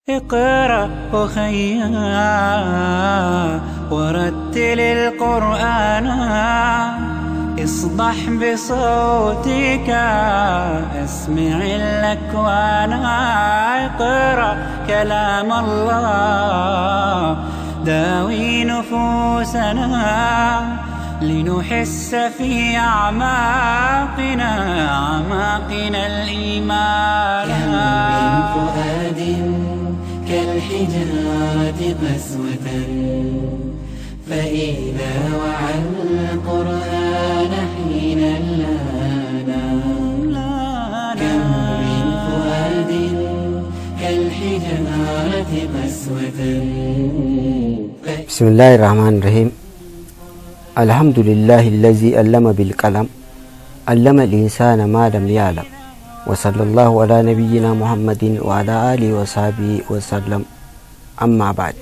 اقرأ أخيا ورتل القرآن اصدح بصوتك اسمع الأكوان اقرأ كلام الله داوي نفوسنا لنحس في أعماقنا الإيمان كم من فؤاد كالحجارة قسوة فإذا وعى القرآن حين لانا كم من فؤاد كالحجارة قسوة. بسم الله الرحمن الرحيم. الحمد لله الذي علم بالقلم علم الإنسان ما لم يعلم وصلى الله على نبينا محمد وعلى آله وصحبه وسلم. أما بعد،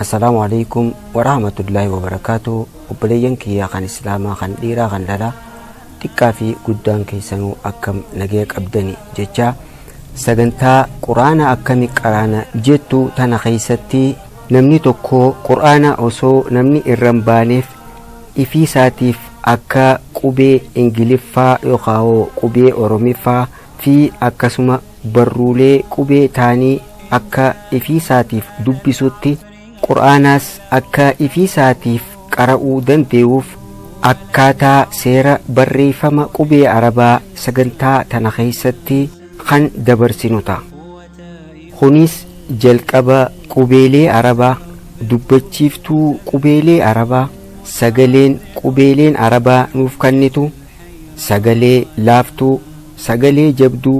السلام عليكم ورحمة الله وبركاته. وبلين كي خان إسلاما خان ديرا خان للا تكا في قدان كيسانو أكم نجيك أبداني جيجا سغنتا قرآن أكمي قرانا جيتو تانا خيستي namni tokko qur'aana osoo namni irran baaneef ifii isaatiif akka qubee ingiliffaa yookaan qubee oromiffaa fi akkasuma barruulee qubee taanii akka ifii isaatiif dubbisutti qur'aanaas akka ifii isaatiif qara'uu danda'uuf akkaataa seera barreeffama qubee arabaa sagantaa tana keessatti kan dabarsinu ta'a. Kunis jalqaba qubeelee arabaa, dubbachiiftuu qubeelee arabaa, sagaleen qubeeleen arabaa nuuf kennitu, sagalee laaftuu, sagalee jabduu,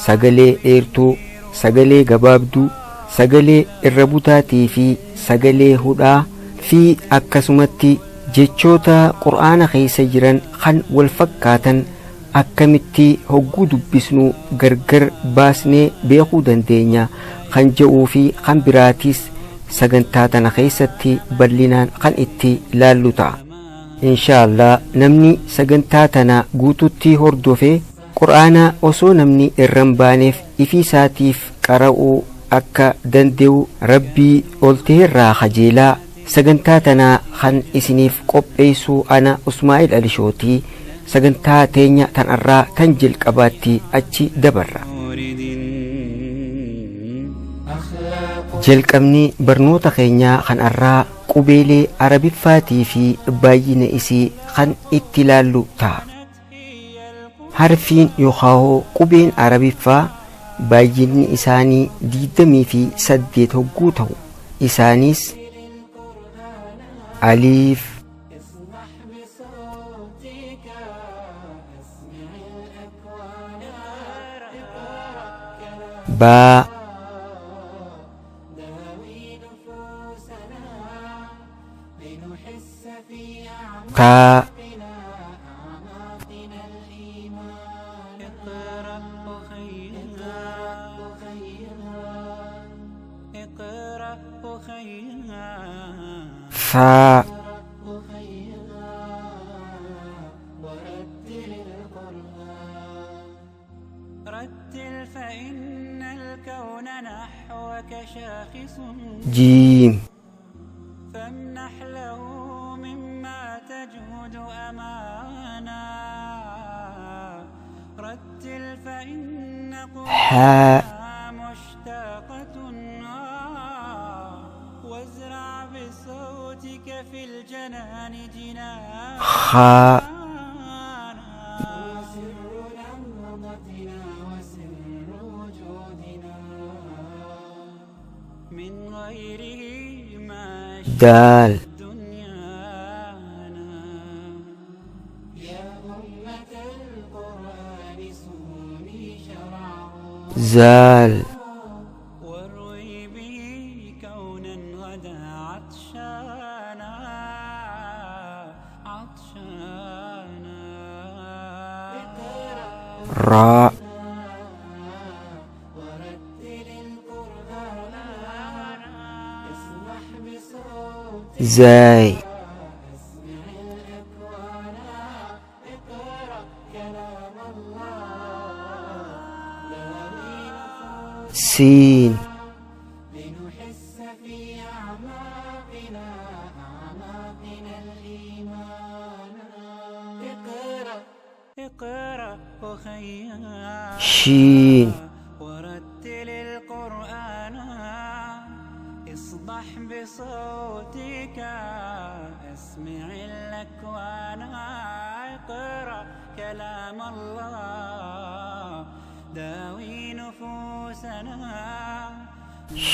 sagalee dheertuu, sagalee gabaabduu, sagalee irra butaatii fi sagalee hudhaa fi akkasumatti jechoota qur'aana keessa jiran kan wal fakkaatan akkamitti hogguu dubbisnu gargar baasnee beekuu dandeenya kan jedhuu fi kan biraatis sagantaa tana keessatti bal'inaan kan itti ilaallu ta'a. Inshaallah namni sagantaa tana guututti hordofee qur'aana osoo namni irran baaneef ifii isaatiif qara'uu akka danda'u rabbii olteerraa kajeelaa sagantaa tana kan isiniif qopheessu ana Usmaa'il Alishootii sagantaa teenya tanarraa tan jalqabaatti achi dabarra. Jalqabni barnoota keenyaa kan irraa qubeelee arabiffaatii fi baay'ina isii kan itti ilaallu ta'a. Harfiin yookaan qubeen arabiffaa baay'inni isaanii 28 hogguu ta'u isaanis aliif, baa, taa, faa, jiim, فامنح له مما تجهد أمانا رتل فإن قرآنها مشتاقة وازرع بصوتك في الجنان جنانا خاء، وسر نهضتنا وسر وجودنا من غيره ما دال، دنيانا يا أمة القرآن سوني شرعه زال، واروي به كونا غدا عطشانا راء، ورتل القرآن اسمح بصوتك زاي، اسمع الأكوان اقرأ كلام الله داوي نفوسك سين، شين ورتل القرآن اصبح بصوتك اسمع الأكوان اقرأ كلام الله داوي نفوسنا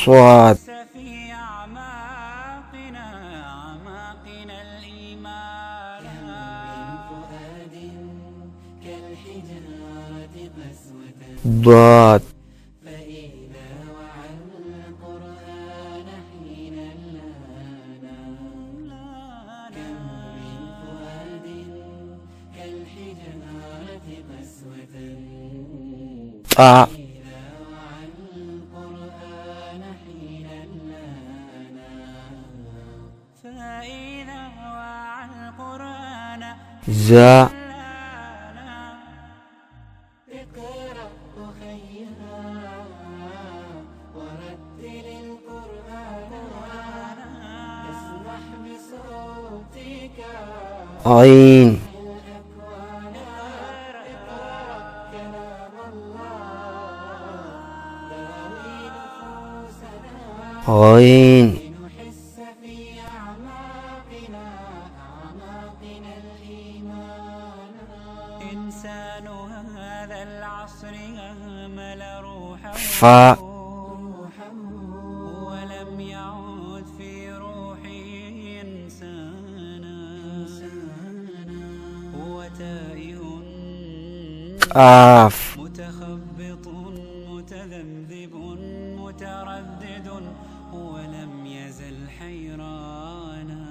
صاد في أعماقنا الإيمان فؤاد كالحجارة قسوة ضاد فإذا وعى القرآن حين لانا كم من فؤاد كالحجارة قسوة طاء إذا وعى القرآن حين لانا فإذا وعى القرآن زا اقرأ أخيها ورتل القرآن اسمح بصوتك عين الأكوان اقرأ كلام الله داوي نفوسنا عين لنحس في أعماقنا الإيمان إنسان هذا العصر أهمل روحه فاء ولم يعد في روحه إنسانا هو تائه قاف متخبط متذبذب متردد ولم يزل حيرانا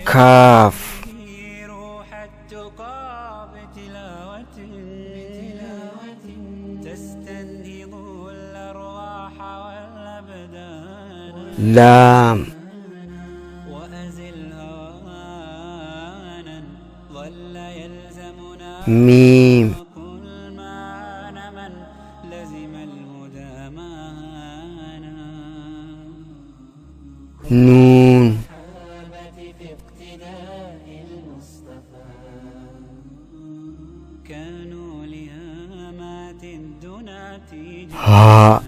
كاف روح التقى بتلاوة تستنهض الأرواح والأبدان لام وأزل هوانا ظل يلزمنا ميم كل ما من لزم الهدى معنا نون في اقتداء المصطفى كانوا لهامات الدنا ها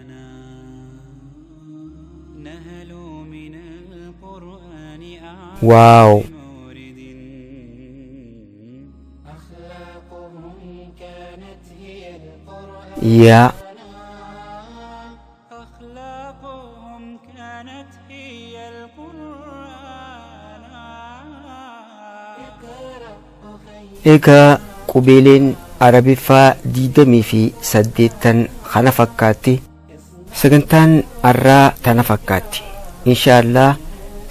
نهلوا من القرآن واو مورد أخلاقهم كانت هي القرآن يا أخلاقهم كانت هي القرآن اقرأ أخي egaa qubeeleen arabiffaa 28 kana fakkaatti sagantaan arraa tana fakkaatti inshaallah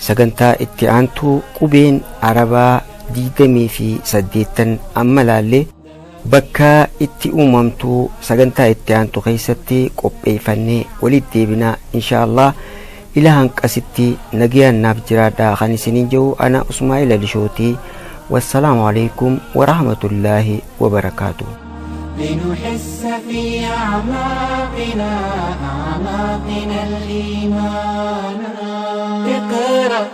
sagantaa itti aantuu qubeen arabaa 28 amma laallee bakka itti uumamtuu sagantaa itti aantu keessatti qopheeffannee walitti deebinaa inshaallah ila hanqasitti nagayaan naaf jiraadhaa kan isiniin jiru ana Usmaa'il Alishootii والسلام عليكم ورحمة الله وبركاته لنحس في أعماقنا الإيمان اقرأ